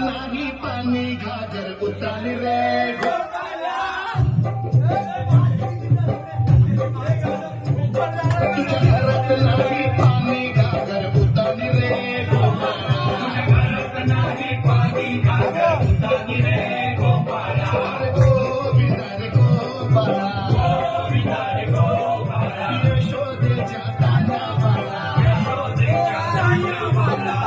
नाही पाणी घागर उतानी रे तुझ्या घरात नाही पाणी घागर उतानी रे तुझ्या घरात नाही पाणी घागर उतानी रे गोपाळा गोविंदा रे गोपाळा गोविंदा रे गोपाळा यशोदेच्या तांडवाला यशोदेच्या तांडवाला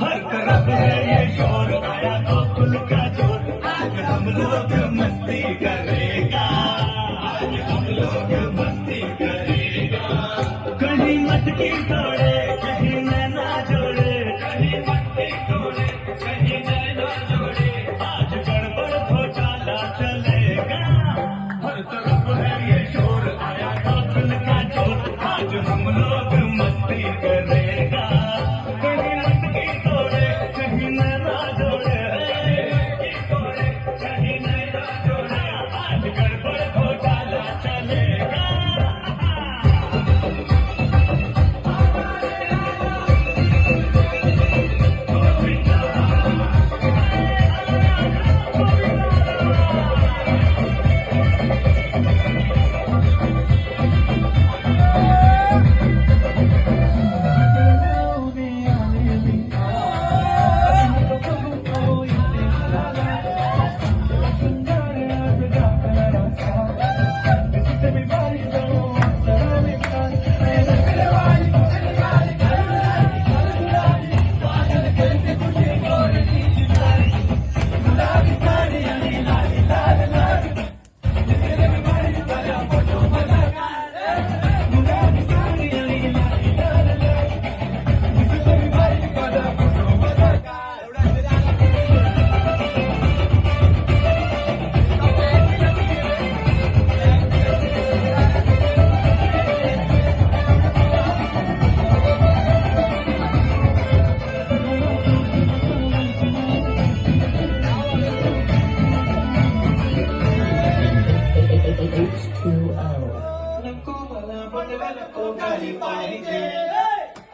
हर तरफ है ये शोर आया गोकुल का जोर आज हम लोग मस्ती करेगा आज हम लोग मस्ती करेगा कहीं मटकी तोड़े कहीं नैना जोड़े कहीं मटकी तोड़े कहीं नैना जोड़े आज गड़बड़ घोटाला चलेगा हर तरफ है ये शोर आया गोकुल का जोर आज हम लोग मस्ती करेगा कहीं मटकी तोड़े कहीं नैना जोड़े कहीं नैना जोड़े आज गड़बड़ घोटाला चलेगा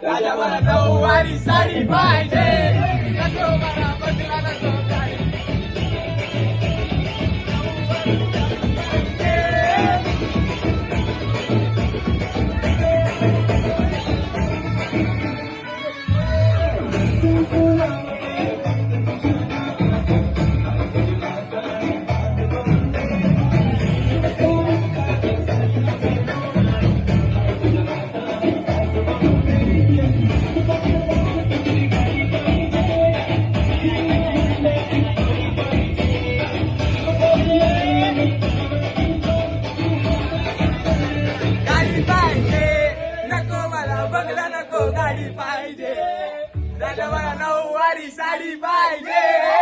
राजा मला नऊवारी साडी पाहिजे नको मला बदला नको गाडी बंगला नको गाडी पाहिजे राजा मला नऊवारी साडी पाहिजे